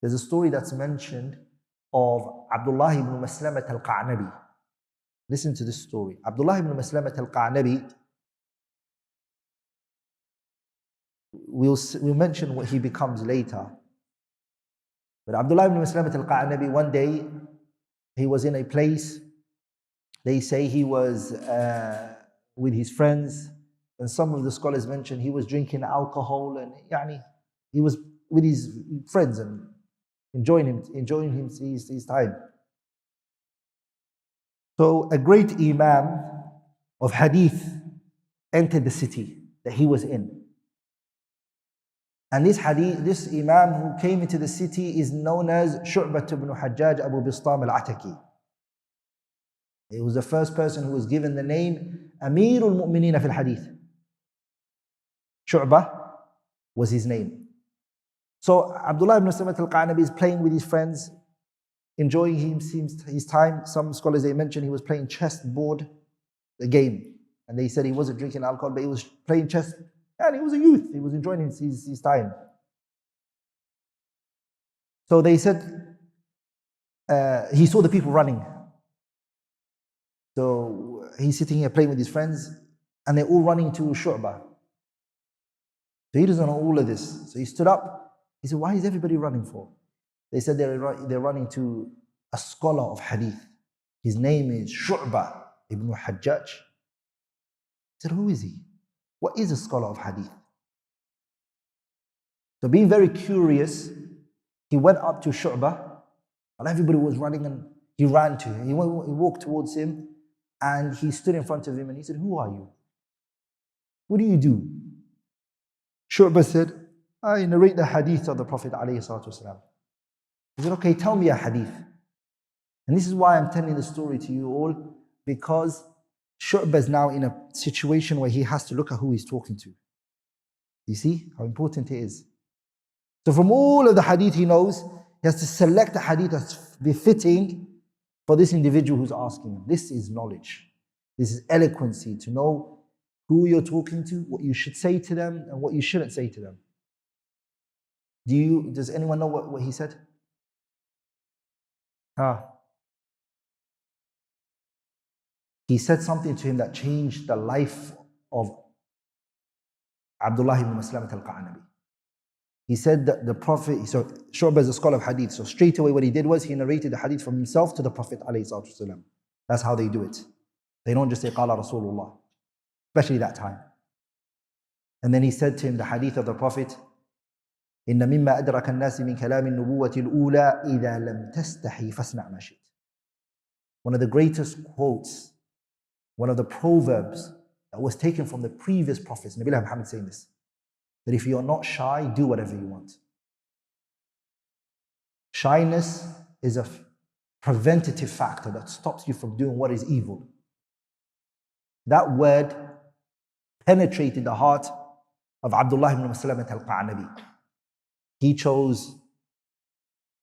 There's a story that's mentioned of Abdullah ibn Maslamat al-Qa'nabi. Listen to this story. Abdullah ibn Maslamat al-Qa'nabi, we'll mention what he becomes later. But Abdullah ibn Maslamat al-Qa'nabi, one day, he was in a place, they say he was with his friends, and some of the scholars mention he was drinking alcohol, and he was with his friends and enjoying his time. So a great Imam of Hadith entered the city that he was in. And this Imam who came into the city is known as Shu'bah ibn Hajjaj Abu Bistam al-Ataki. He was the first person who was given the name Amirul Mu'mineen fil Hadith. Shu'bah was his name. So Abdullah ibn Maslamat al-Qa'nabi is playing with his friends, enjoying his time. Some scholars, they mention he was playing chessboard, the game. And they said he wasn't drinking alcohol, but he was playing chess. And he was a youth. He was enjoying his time. So they said, he saw the people running. So he's sitting here playing with his friends, and they're all running to Shu'bah. So he doesn't know all of this. So he stood up. He said, why is everybody running for? They said they're running to a scholar of Hadith. His name is Shu'bah ibn Hajjaj. He said, who is he? What is a scholar of Hadith? So being very curious, he went up to Shu'bah, and everybody was running, and he ran to him. He walked towards him, and he stood in front of him, and he said, who are you? What do you do? Shu'bah said, I narrate the hadith of the Prophet ﷺ. He said, okay, tell me a hadith. And this is why I'm telling the story to you all, because Shu'bah is now in a situation where he has to look at who he's talking to. You see how important it is? So from all of the hadith he knows, he has to select a hadith that's befitting for this individual who's asking him. This is knowledge. This is eloquency, to know who you're talking to, what you should say to them, and what you shouldn't say to them. Does anyone know what he said? He said something to him that changed the life of Abdullah ibn Maslamat al-Qa'nabi. He said that the Prophet, so Shu'bah is a scholar of Hadith, so straight away what he did was he narrated the Hadith from himself to the Prophet ﷺ. That's how they do it. They don't just say, Qala Rasulullah, especially that time. And then he said to him the Hadith of the Prophet, إن مما أدرك الناس من كلام النبوة الأولى إذا لم تستحي فاصنع ما شئت. One of the greatest quotes, one of the proverbs that was taken from the previous prophets, Nabi Muhammad saying this, that if you're not shy, do whatever you want. Shyness is a preventative factor that stops you from doing what is evil. That word penetrated the heart of Abdullah ibn Maslamat al-Qa'nabi. He chose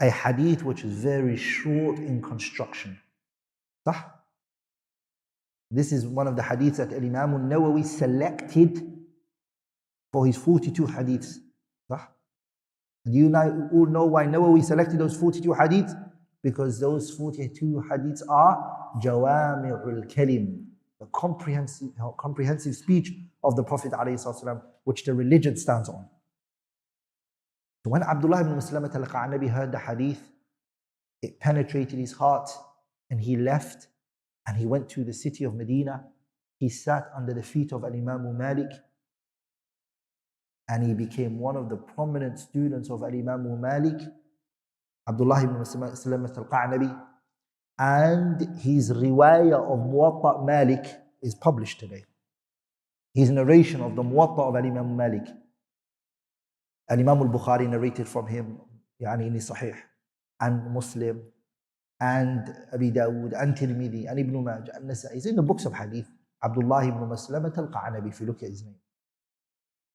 a hadith which is very short in construction. This is one of the hadiths that Imam al-Nawawi selected for his 42 hadiths. Do you all know why Nawawi selected those 42 hadiths? Because those 42 hadiths are Jawami'ul Kalim, the comprehensive speech of the Prophet ﷺ, which the religion stands on. So when Abdullah ibn Maslamat al-Qa'nabi heard the hadith, it penetrated his heart, and he left and he went to the city of Medina. He sat under the feet of Imam Malik, and he became one of the prominent students of Imam Malik, Abdullah ibn Maslamat al-Qa'nabi, and his riwayah of Muwatta Malik is published today. His narration of the Muwatta of Imam Malik, Imam al-Bukhari narrated from him, in his Sahih, and Muslim, and Abi Dawood, and Tirmidhi, and Ibn Majah, and Nasa'i. It's in the books of Hadith. Abdullah ibn Maslamat al-Qa'nabi, if you look at his name.